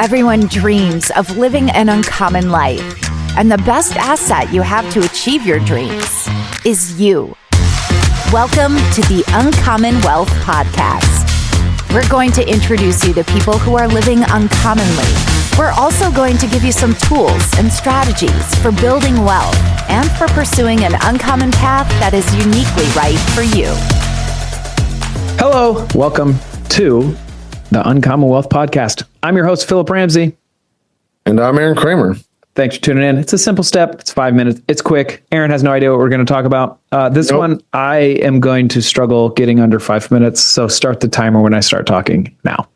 Everyone dreams of living an uncommon life, and the best asset you have to achieve your dreams is you. Welcome to the Uncommon Wealth Podcast. We're going to introduce you to people who are living uncommonly. We're also going to give you some tools and strategies for building wealth and for pursuing an uncommon path that is uniquely right for you. Hello, welcome to the Uncommon Wealth Podcast. I'm your host, Phillip Ramsey. And I'm Arron Cramer. Thanks for tuning in. It's a simple step. It's 5 minutes. It's quick. Arron has no idea what we're going to talk about. This one, I am going to struggle getting under 5 minutes. So start the timer when I start talking now.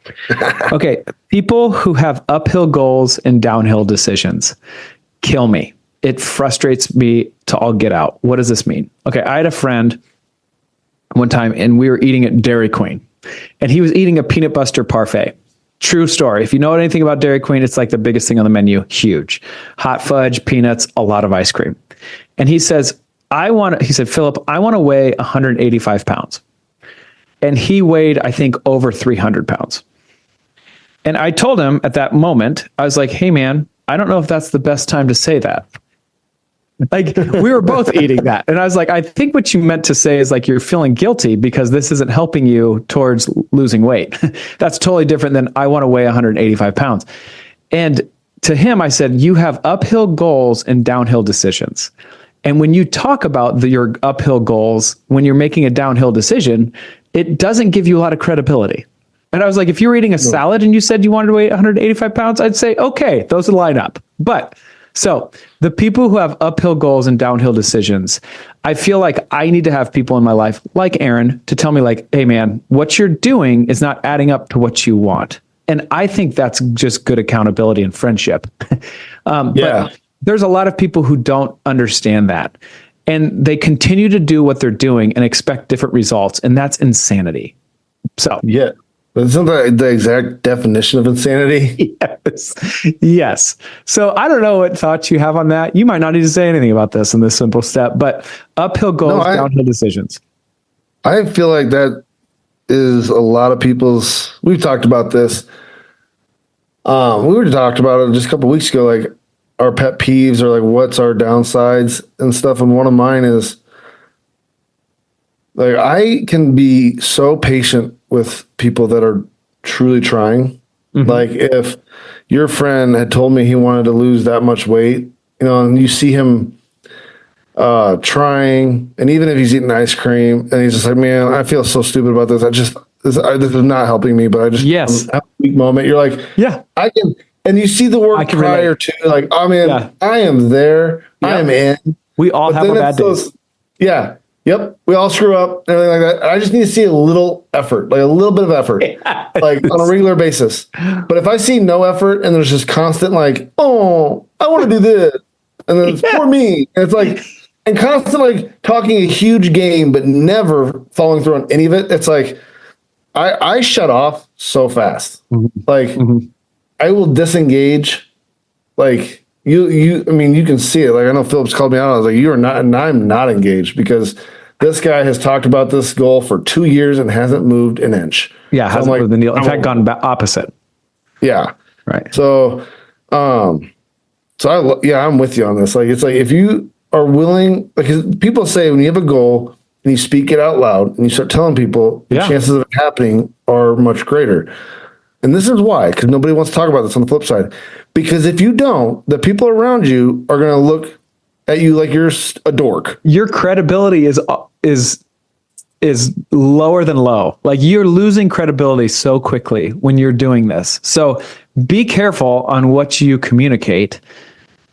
Okay. People who have uphill goals and downhill decisions kill me. It frustrates me to all get out. What does this mean? Okay. I had a friend one time and we were eating at Dairy Queen and he was eating a peanut butter parfait. True story. If you know anything about Dairy Queen, it's like the biggest thing on the menu. Huge. Hot fudge, peanuts, a lot of ice cream. And he says, he said, Phillip, I want to weigh 185 pounds. And he weighed, I think, over 300 pounds. And I told him at that moment, I was like, hey man, I don't know if that's the best time to say that. Like we were both eating that. And I was like, I think what you meant to say is like, you're feeling guilty because this isn't helping you towards losing weight. That's totally different than I want to weigh 185 pounds. And to him, I said, you have uphill goals and downhill decisions. And when you talk about your uphill goals, when you're making a downhill decision, it doesn't give you a lot of credibility. And I was like, if you were eating a salad and you said you wanted to weigh 185 pounds, I'd say, okay, those would line up. But so the people who have uphill goals and downhill decisions, I feel like I need to have people in my life like Arron to tell me like, hey man, what you're doing is not adding up to what you want. And I think that's just good accountability and friendship. But there's a lot of people who don't understand that and they continue to do what they're doing and expect different results. And that's insanity. So yeah. But isn't that the exact definition of insanity? Yes. So I don't know what thoughts you have on that. You might not need to say anything about this in this simple step, but uphill goals, downhill decisions. I feel like that is a lot of people's, we've talked about this. We were talked about it just a couple of weeks ago, like our pet peeves or like what's our downsides and stuff. And one of mine is like, I can be so patient with people that are truly trying. Mm-hmm. Like if your friend had told me he wanted to lose that much weight, you know, and you see him trying, and even if he's eating ice cream and he's just like, man, I feel so stupid about this. This is not helping me, but I just have a weak moment. You're like, yeah, I can. And you see the work prior to like, oh man, I am there. Yeah. I am in. We all have a bad day. Yeah. Yep. We all screw up and everything like that. I just need to see a little effort, like a little bit of effort, like on a regular basis. But if I see no effort and there's just constant like, oh, I want to do this. And then it's for me. And it's like, and constant like talking a huge game, but never following through on any of it. It's like, I shut off so fast. Mm-hmm. Like I will disengage. Like, I mean, you can see it. Like I know Phillip's called me out. I was like, you are not, and I'm not engaged because this guy has talked about this goal for 2 years and hasn't moved an inch. Yeah, so hasn't moved the needle. In fact, gone opposite. Yeah. Right. So, I'm with you on this. Like, it's like if you are willing, like people say when you have a goal and you speak it out loud and you start telling people, the chances of it happening are much greater. And this is why, because nobody wants to talk about this on the flip side. Because if you don't, the people around you are going to look at you like you're a dork. Your credibility is lower than low. Like you're losing credibility so quickly when you're doing this. So be careful on what you communicate.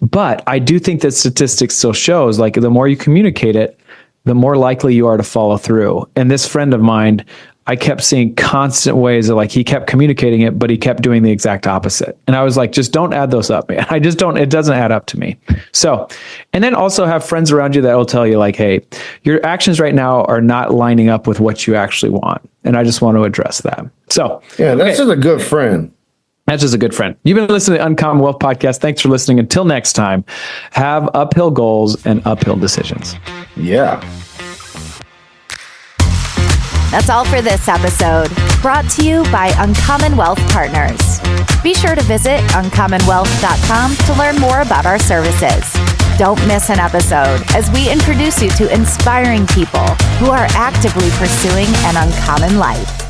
But I do think that statistics still shows like the more you communicate it, the more likely you are to follow through. And this friend of mine, I kept seeing constant ways of like, he kept communicating it, but he kept doing the exact opposite. And I was like, just don't add those up, man. It doesn't add up to me. So, and then also have friends around you that will tell you like, hey, your actions right now are not lining up with what you actually want. And I just want to address that. So, yeah, that's just a good friend. That's just a good friend. You've been listening to the Uncommon Wealth Podcast. Thanks for listening. Until next time, have uphill goals and uphill decisions. Yeah. That's all for this episode, brought to you by Uncommon Wealth Partners. Be sure to visit uncommonwealth.com to learn more about our services. Don't miss an episode as we introduce you to inspiring people who are actively pursuing an uncommon life.